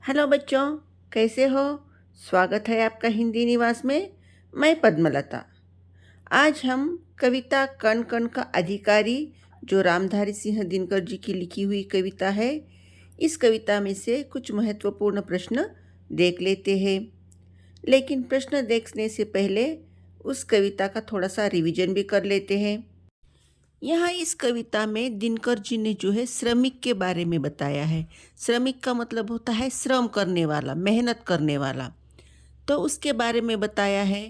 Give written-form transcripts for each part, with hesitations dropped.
Hello बच्चों, कैसे हो? स्वागत है आपका हिंदी निवास में। मैं पद्मलता। आज हम कविता कण कण का अधिकारी, जो रामधारी सिंह दिनकर जी की लिखी हुई कविता है, इस कविता में से कुछ महत्वपूर्ण प्रश्न देख लेते हैं। लेकिन प्रश्न देखने से पहले उस कविता का थोड़ा सा रिवीजन भी कर लेते हैं। यहाँ इस कविता में दिनकर जी ने जो है श्रमिक के बारे में बताया है। श्रमिक का मतलब होता है श्रम करने वाला, मेहनत करने वाला। तो उसके बारे में बताया है।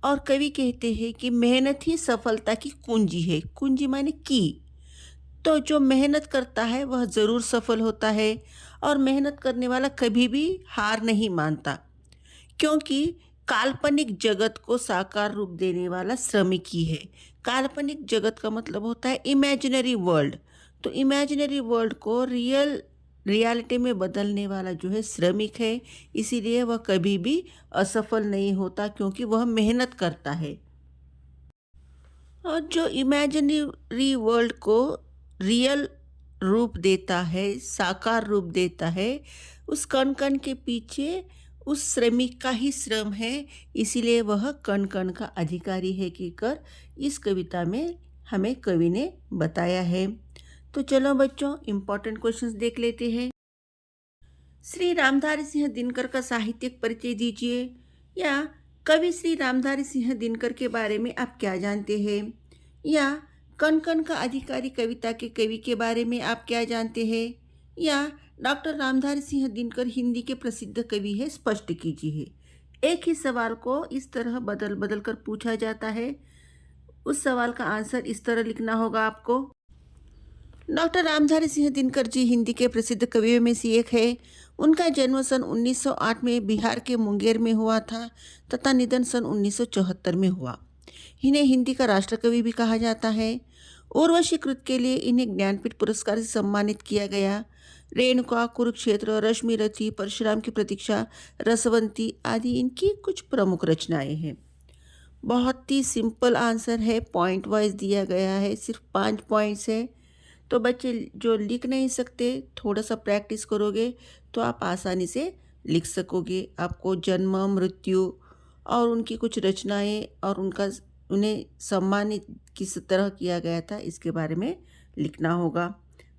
और कवि कहते हैं कि मेहनत ही सफलता की कुंजी है। कुंजी माने की। तो जो मेहनत करता है वह ज़रूर सफल होता है। और मेहनत करने वाला कभी भी हार नहीं मानता, क्योंकि काल्पनिक जगत को साकार रूप देने वाला श्रमिक ही है। काल्पनिक जगत का मतलब होता है इमेजिनरी वर्ल्ड। तो इमेजिनरी वर्ल्ड को रियलिटी में बदलने वाला जो है श्रमिक है। इसीलिए वह कभी भी असफल नहीं होता, क्योंकि वह मेहनत करता है। और जो इमेजिनरी वर्ल्ड को रियल रूप देता है, साकार रूप देता है, उस कण कण के पीछे उस श्रमिक का ही श्रम है। इसीलिए वह कण कण का अधिकारी है कहकर इस कविता में हमें कवि ने बताया है। तो चलो बच्चों, इम्पोर्टेंट क्वेश्चंस देख लेते हैं। श्री रामधारी सिंह दिनकर का साहित्यिक परिचय दीजिए। या कवि श्री रामधारी सिंह दिनकर के बारे में आप क्या जानते हैं? या कण कण का अधिकारी कविता के कवि के बारे में आप क्या जानते हैं? या डॉक्टर रामधारी सिंह दिनकर हिंदी के प्रसिद्ध कवि है, स्पष्ट कीजिए। एक ही सवाल को इस तरह बदल बदल कर पूछा जाता है। उस सवाल का आंसर इस तरह लिखना होगा आपको। डॉक्टर रामधारी सिंह दिनकर जी हिंदी के प्रसिद्ध कवियों में से एक है। उनका जन्म सन 1908 में बिहार के मुंगेर में हुआ था तथा निधन सन 1974 में हुआ। इन्हें हिंदी का राष्ट्र कवि भी कहा जाता है। उर्वशी कृत के लिए इन्हें ज्ञानपीठ पुरस्कार से सम्मानित किया गया। रेणुका, कुरुक्षेत्र, रश्मि रथी, परशुराम की प्रतीक्षा, रसवंती आदि इनकी कुछ प्रमुख रचनाएं हैं। बहुत ही सिंपल आंसर है, पॉइंट वाइज दिया गया है, सिर्फ 5 पॉइंट्स है। तो बच्चे जो लिख नहीं सकते, थोड़ा सा प्रैक्टिस करोगे तो आप आसानी से लिख सकोगे। आपको जन्म, मृत्यु और उनकी कुछ रचनाएं और उन्हें सम्मानित किस तरह किया गया था, इसके बारे में लिखना होगा।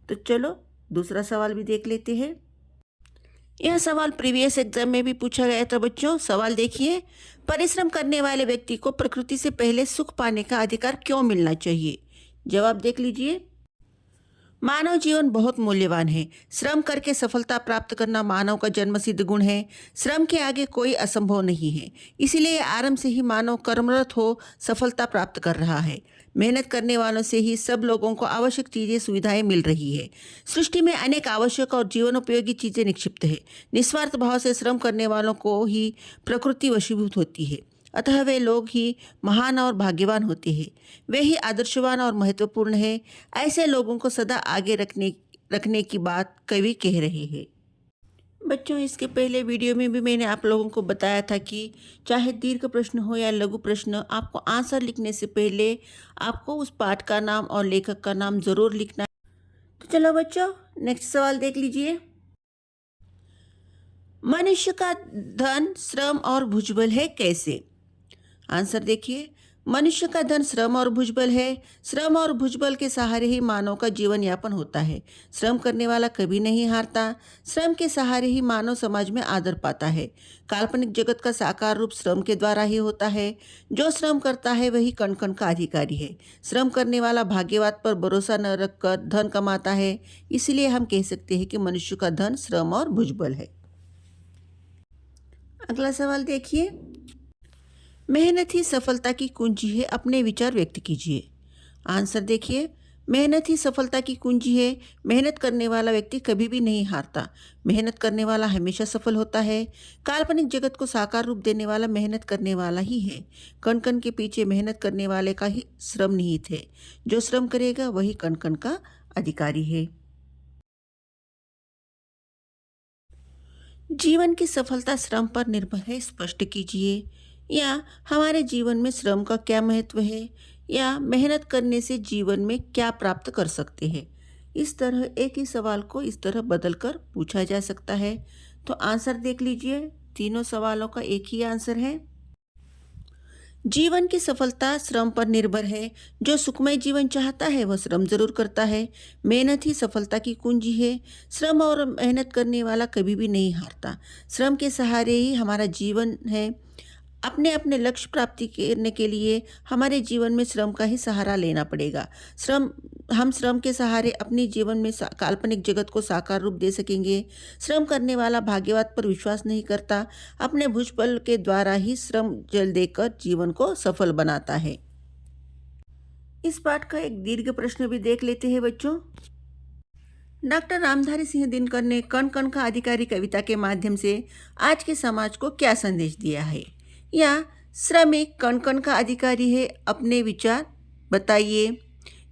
तो चलो दूसरा सवाल भी देख लेते हैं। यह सवाल प्रीवियस एग्जाम में भी पूछा गया था बच्चों। सवाल देखिए, परिश्रम करने वाले व्यक्ति को प्रकृति से पहले सुख पाने का अधिकार क्यों मिलना चाहिए? जवाब देख लीजिए। मानव जीवन बहुत मूल्यवान है। श्रम करके सफलता प्राप्त करना मानव का जन्मसिद्ध गुण है। श्रम के आगे कोई असंभव नहीं है। इसीलिए आरंभ से ही मानव कर्मरत हो सफलता प्राप्त कर रहा है। मेहनत करने वालों से ही सब लोगों को आवश्यक चीज़ें, सुविधाएं मिल रही है। सृष्टि में अनेक आवश्यक और जीवनोपयोगी चीज़ें निक्षिप्त है। निस्वार्थ भाव से श्रम करने वालों को ही प्रकृति वशीभूत होती है। अतः वे लोग ही महान और भाग्यवान होते हैं। वे ही आदर्शवान और महत्वपूर्ण हैं। ऐसे लोगों को सदा आगे रखने की बात कवि कह रहे हैं। बच्चों, इसके पहले वीडियो में भी मैंने आप लोगों को बताया था कि चाहे दीर्घ प्रश्न हो या लघु प्रश्न, आपको आंसर लिखने से पहले आपको उस पाठ का नाम और लेखक का नाम जरूर लिखना है। तो चलो बच्चों, नेक्स्ट सवाल देख लीजिए। मनुष्य का धन श्रम और भुजबल है कैसे? आंसर देखिए। मनुष्य का धन श्रम और भुजबल है। श्रम और भुजबल के सहारे ही मानव का जीवन यापन होता है। श्रम करने वाला कभी नहीं हारता। श्रम के सहारे ही मानव समाज में आदर पाता है। काल्पनिक जगत का साकार रूप श्रम के द्वारा ही होता है। जो श्रम करता है वही कण कण का अधिकारी है। श्रम करने वाला भाग्यवाद पर भरोसा न रखकर धन कमाता है। इसलिए हम कह सकते हैं कि मनुष्य का धन श्रम और भुजबल है। अगला सवाल देखिए। मेहनत ही सफलता की कुंजी है, अपने विचार व्यक्त कीजिए। आंसर देखिए। मेहनत ही सफलता की कुंजी है। मेहनत करने वाला व्यक्ति कभी भी नहीं हारता। मेहनत करने वाला हमेशा सफल होता है। काल्पनिक जगत को साकार रूप देने वाला मेहनत करने वाला ही है। कण कण के पीछे मेहनत करने वाले का ही श्रम निहित है। जो श्रम करेगा वही कण कण का अधिकारी है। जीवन की सफलता श्रम पर निर्भर है, स्पष्ट कीजिए। या हमारे जीवन में श्रम का क्या महत्व है? या मेहनत करने से जीवन में क्या प्राप्त कर सकते हैं? इस तरह एक ही सवाल को इस तरह बदल कर पूछा जा सकता है। तो आंसर देख लीजिए, तीनों सवालों का एक ही आंसर है। जीवन की सफलता श्रम पर निर्भर है। जो सुखमय जीवन चाहता है वह श्रम जरूर करता है। मेहनत ही सफलता की कुंजी है। श्रम और मेहनत करने वाला कभी भी नहीं हारता। श्रम के सहारे ही हमारा जीवन है। अपने अपने लक्ष्य प्राप्ति करने के लिए हमारे जीवन में श्रम का ही सहारा लेना पड़ेगा। हम श्रम के सहारे अपने जीवन में काल्पनिक जगत को साकार रूप दे सकेंगे। श्रम करने वाला भाग्यवाद पर विश्वास नहीं करता। अपने भुजबल के द्वारा ही श्रम जल देकर जीवन को सफल बनाता है। इस पाठ का एक दीर्घ प्रश्न भी देख लेते हैं बच्चों। डॉक्टर रामधारी सिंह दिनकर ने कण कण का अधिकारी कविता के माध्यम से आज के समाज को क्या संदेश दिया है? या श्रमिक कण कण का अधिकारी है, अपने विचार बताइए।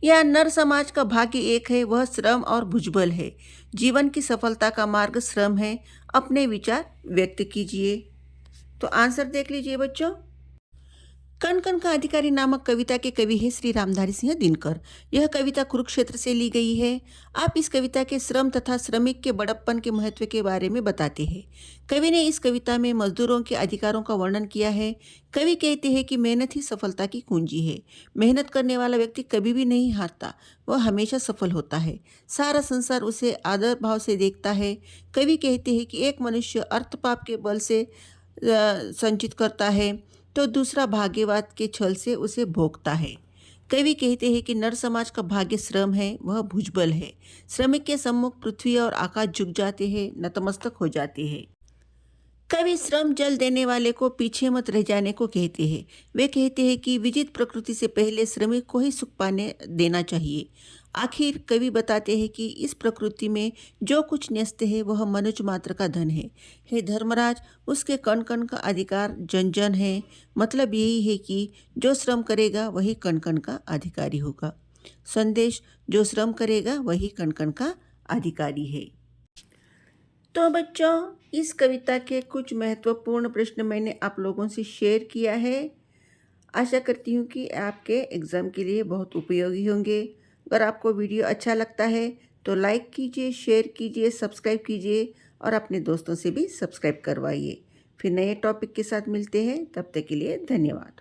या नर समाज का भाग्य एक है, वह श्रम और भुजबल है। जीवन की सफलता का मार्ग श्रम है, अपने विचार व्यक्त कीजिए। तो आंसर देख लीजिए बच्चों। कण कण का अधिकारी नामक कविता के कवि है श्री रामधारी सिंह दिनकर। यह कविता कुरुक्षेत्र से ली गई है। आप इस कविता के श्रम तथा श्रमिक के बड़प्पन के महत्व के बारे में बताते हैं। कवि ने इस कविता में मजदूरों के अधिकारों का वर्णन किया है। कवि कहते हैं कि मेहनत ही सफलता की कुंजी है। मेहनत करने वाला व्यक्ति कभी भी नहीं हारता, वह हमेशा सफल होता है। सारा संसार उसे आदर भाव से देखता है। कवि कहते हैं कि एक मनुष्य अर्थ पाप के बल से संचित करता है तो दूसरा भाग्यवाद के छल से उसे भोगता है। कवि कहते हैं कि नर समाज का भाग्य श्रम है, वह भुजबल है। श्रमिक के सम्मुख पृथ्वी और आकाश झुक जाते हैं, नतमस्तक हो जाते हैं। कवि श्रम जल देने वाले को पीछे मत रह जाने को कहते हैं। वे कहते हैं कि विजित प्रकृति से पहले श्रमिक को ही सुख पाने देना चाहिए। आखिर कवि बताते हैं कि इस प्रकृति में जो कुछ न्यस्त है वह मनुष्य मात्र का धन है। हे धर्मराज, उसके कण कण का अधिकार जन जन है। मतलब यही है कि जो श्रम करेगा वही कण कण का अधिकारी होगा। संदेश, जो श्रम करेगा वही कण कण का अधिकारी है। तो बच्चों, इस कविता के कुछ महत्वपूर्ण प्रश्न मैंने आप लोगों से शेयर किया है। आशा करती हूँ कि आपके एग्ज़ाम के लिए बहुत उपयोगी होंगे। अगर आपको वीडियो अच्छा लगता है तो लाइक कीजिए, शेयर कीजिए, सब्सक्राइब कीजिए और अपने दोस्तों से भी सब्सक्राइब करवाइए। फिर नए टॉपिक के साथ मिलते हैं, तब तक के लिए धन्यवाद।